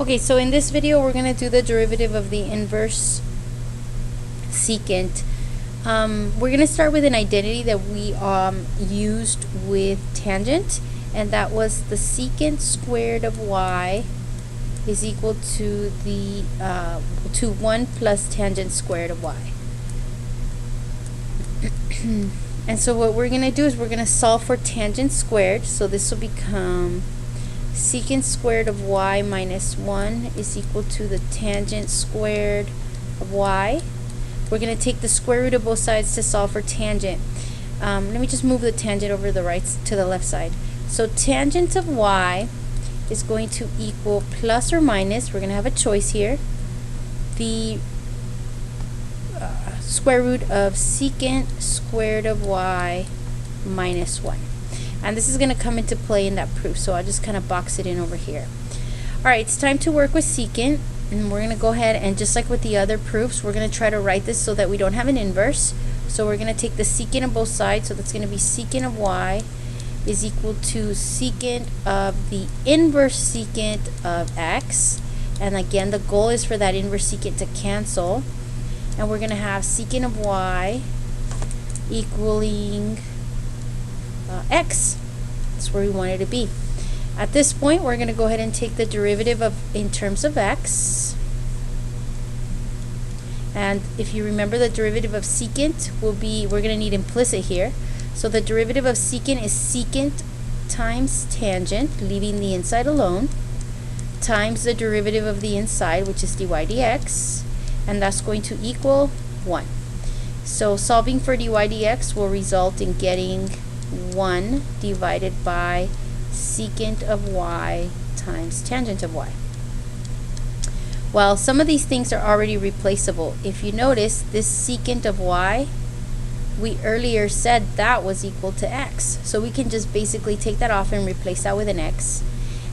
Okay, so in this video we're going to do the derivative of the inverse secant. We're going to start with an identity that we used with tangent, and that was the secant squared of y is equal to the to 1 plus tangent squared of y. And so what we're going to do is we're going to solve for tangent squared, so this will become secant squared of y minus 1 is equal to the tangent squared of y. We're going to take the square root of both sides to solve for tangent. Let me just move the tangent over the right to the left side. So tangent of y is going to equal plus or minus, we're going to have a choice here, the square root of secant squared of y minus 1. And this is going to come into play in that proof, so I'll just kind of box it in over here. Alright, it's time to work with secant, and we're going to go ahead and just like with the other proofs, we're going to try to write this so that we don't have an inverse. So we're going to take the secant of both sides, so that's going to be secant of y is equal to secant of the inverse secant of x. And again, the goal is for that inverse secant to cancel. And we're going to have secant of y equaling x. That's where we want it to be. At this point, we're going to go ahead and take the derivative of in terms of x. And if you remember, the derivative of secant will be, we're going to need implicit here. So the derivative of secant is secant times tangent, leaving the inside alone, times the derivative of the inside, which is dy dx, and that's going to equal 1. So solving for dy dx will result in getting 1 divided by secant of y times tangent of y. Well, some of these things are already replaceable. If you notice, this secant of y, we earlier said that was equal to x. So we can just basically take that off and replace that with an x.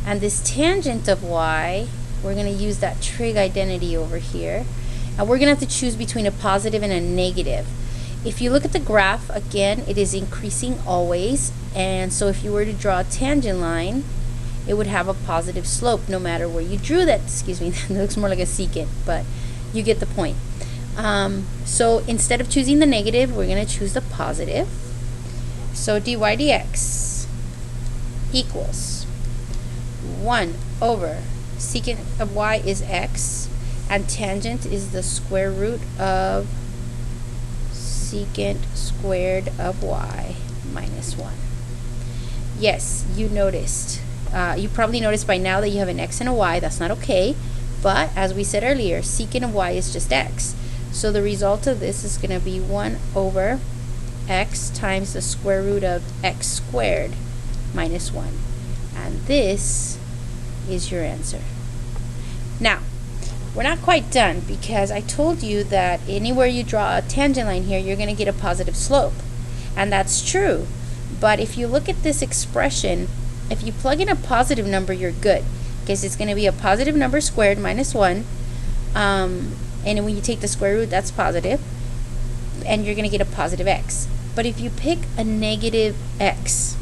And this tangent of y, we're going to use that trig identity over here. And we're going to have to choose between a positive and a negative. If you look at the graph, again, it is increasing always. And so if you were to draw a tangent line, it would have a positive slope no matter where you drew that. Excuse me, that looks more like a secant, but you get the point. So instead of choosing the negative, we're going to choose the positive. So dy dx equals 1 over secant of y is x, and tangent is the square root of secant squared of y minus 1. Yes, you noticed. You probably noticed by now that you have an x and a y. That's not okay. But as we said earlier, secant of y is just x. So the result of this is going to be 1 over x times the square root of x squared minus 1. And this is your answer. Now, we're not quite done, because I told you that anywhere you draw a tangent line here, you're going to get a positive slope. And that's true. But if you look at this expression, if you plug in a positive number, you're good, because it's going to be a positive number squared minus 1. And when you take the square root, that's positive, and you're going to get a positive x. But if you pick a negative x,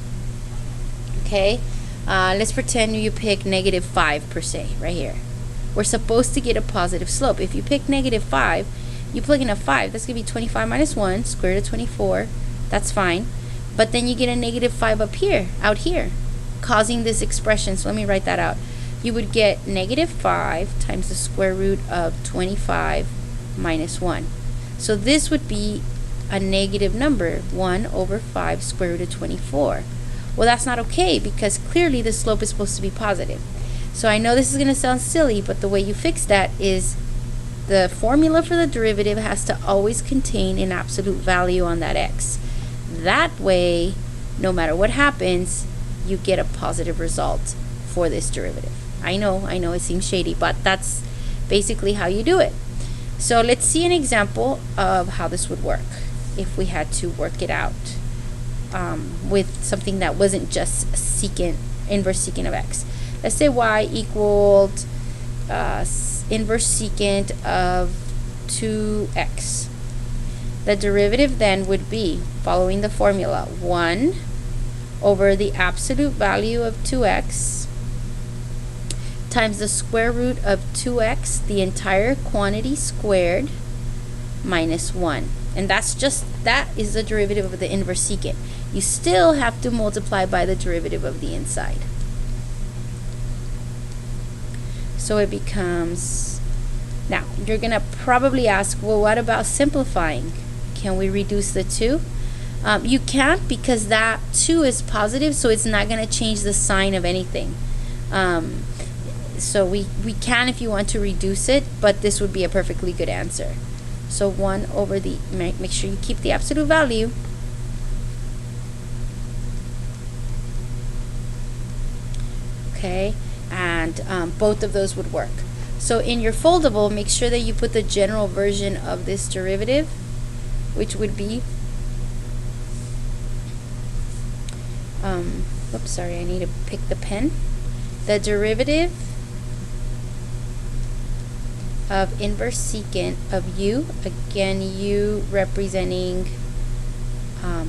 okay, let's pretend you pick negative 5 per se, right here. We're supposed to get a positive slope. If you pick negative 5, you plug in a 5, that's going to be 25 minus 1, square root of 24, that's fine. But then you get a negative 5 up here, out here, causing this expression. So let me write that out. You would get negative 5 times the square root of 25 minus 1. So this would be a negative number, 1 over 5 square root of 24. Well, that's not okay, because clearly the slope is supposed to be positive. So I know this is going to sound silly, but the way you fix that is the formula for the derivative has to always contain an absolute value on that x. That way, no matter what happens, you get a positive result for this derivative. I know it seems shady, but that's basically how you do it. So let's see an example of how this would work if we had to work it out with something that wasn't just secant, inverse secant of x. Let's say y equaled inverse secant of 2x. The derivative then would be, following the formula, 1 over the absolute value of 2x times the square root of 2x, the entire quantity squared, minus 1. And that is the derivative of the inverse secant. You still have to multiply by the derivative of the inside. So it becomes, now you're going to probably ask, well, what about simplifying? Can we reduce the 2? You can't, because that 2 is positive, so it's not going to change the sign of anything. So we can if you want to reduce it, but this would be a perfectly good answer. So 1 over the, make sure you keep the absolute value. Okay, and both of those would work. So in your foldable, make sure that you put the general version of this derivative, which would be, oops, sorry, I need to pick the pen. The derivative of inverse secant of u, again u representing,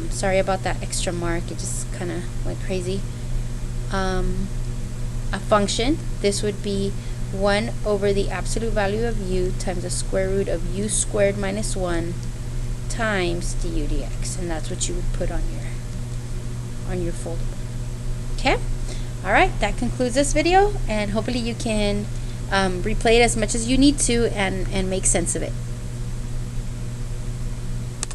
sorry about that extra mark, it just kind of went crazy, a function. This would be 1 over the absolute value of u times the square root of u squared minus 1 times du dx, and that's what you would put on your foldable. Okay, all right, that concludes this video, and hopefully you can replay it as much as you need to and make sense of it.